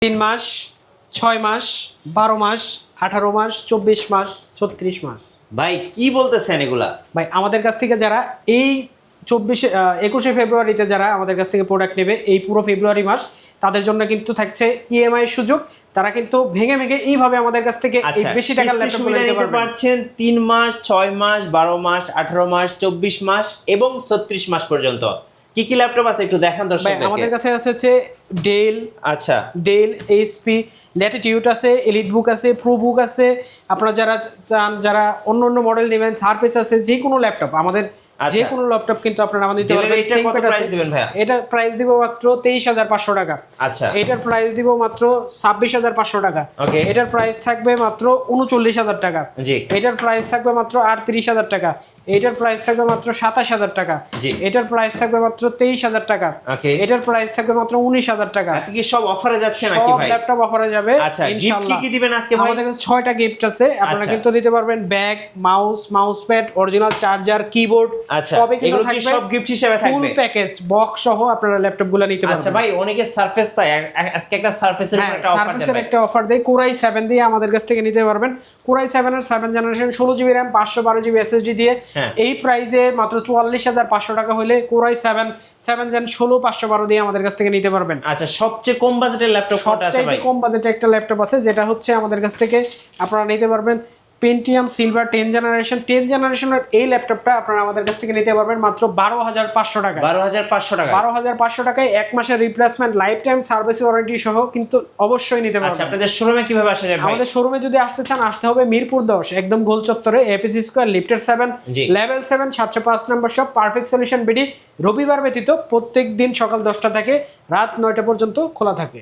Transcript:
3 মাস, 6 মাস, 12 মাস, 18 মাস, 24 মাস, 36 মাস। ভাই কি বলতেছেন এগুলা? ভাই আমাদের কাছ থেকে যারা এই 21শে ফেব্রুয়ারিতে যারা আমাদের কাছ থেকে প্রোডাক্ট নেবে এই পুরো ফেব্রুয়ারি মাস, তাদের জন্য কিন্তু থাকছে ইএমআই এর সুযোগ। তারা কিন্তু ভেঙে ভেঙে এইভাবে আমাদের কাছ থেকে এই বেশি টাকার ল্যাপটপ নিতে পারছেন। 3 মাস, 6 মাস, 12 মাস, 18 মাস, 24 মাস এবং 36 মাস পর্যন্ত। কি কি ল্যাপটপ আছে একটু দেখান দর্শকদেরকে। আমাদের কাছে আছে ডেল, আচ্ছা ডেল, এইচপি, ল্যাটিটিউড আছে, এলিটবুক আছে, প্রোবুক আছে। আপনারা যারা চান, যারা অন্য অন্য মডেল নেবেন, সারফেস আছে, যে কোনো ল্যাপটপ আমাদের, যে কোনো ল্যাপটপ কিন্তু আপনারা আমাদের দিতে পারবেন। এটা কত প্রাইস দিবেন ভাইয়া? এটা প্রাইস দিব মাত্র 23,500 টাকা। আচ্ছা, এটার প্রাইস দিব মাত্র 26,500 টাকা। ওকে, এটার প্রাইস থাকবে মাত্র 39,000 টাকা। জি। এটার প্রাইস থাকবে মাত্র 38,000 টাকা। এটার প্রাইস থাকবে মাত্র 27,000 টাকা। জি। এটার প্রাইস থাকবে মাত্র 23,000 টাকা। ওকে, এটার প্রাইস থাকবে মাত্র 19,000 টাকা। আজকে কি সব অফারে যাচ্ছে নাকি ভাই? সব ল্যাপটপ অফারে যাবে ইনশাআল্লাহ। গিফট কি দিবেন আজকে ভাই? আমাদের কাছে 6টা গিফট আছে। আপনারা কিন্তু দিতে পারবেন bag, mouse pad, original charger, keyboard. আচ্ছা, এগুলো কি সব গিফট হিসেবে থাকবে? ফুল প্যাকেজ বক্স সহ আপনারা ল্যাপটপগুলো নিতে পারবেন। আচ্ছা ভাই, অনেকে সারফেস চাই, আজকে একটা সারফেসের উপর একটা অফার দেন। একটা অফার দেই, কোরাই 7 দিয়ে আমাদের কাছ থেকে নিতে পারবেন। কোরাই 7 এর 7 generation 16 GB RAM 512 GB SSD দিয়ে এই প্রাইসে মাত্র 44,500 টাকা হলে কোরাই 7 জেন 16 512 দিয়ে আমাদের কাছ থেকে নিতে পারবেন। আচ্ছা, সবচেয়ে কম বাজেটের ল্যাপটপ কোনটা আছে ভাই? সবচেয়ে কম বাজেটে একটা ল্যাপটপ আছে, যেটা হচ্ছে আমাদের কাছ থেকে আপনারা নিতে পারবেন পেন্টিয়াম সিলভার 10 জেনারেশনের এই ল্যাপটপটা আপনারা আমাদের কাছ থেকে নিতে পারবেন মাত্র 12,500 টাকা। 12,500 টাকা। 12,500 টাকায় 1 মাসের replacement, life time service warranty সহ কিন্তু অবশ্যই নিতে পারবেন। আচ্ছা, আপনাদের শোরুমে কিভাবে আসা যাবে ভাই? আমাদের শোরুমে যদি আসতে চান, আসতে হবে মিরপুর 10 একদম গোল চত্বরে, এপিসি স্কয়ার, লিফটের 7, লেভেল 7, 705 নম্বর শপ, পারফেক্ট সলিউশন বিডি। রবিবার ব্যতীত প্রত্যেক দিন সকাল 10টা থেকে রাত 9টা পর্যন্ত খোলা থাকে।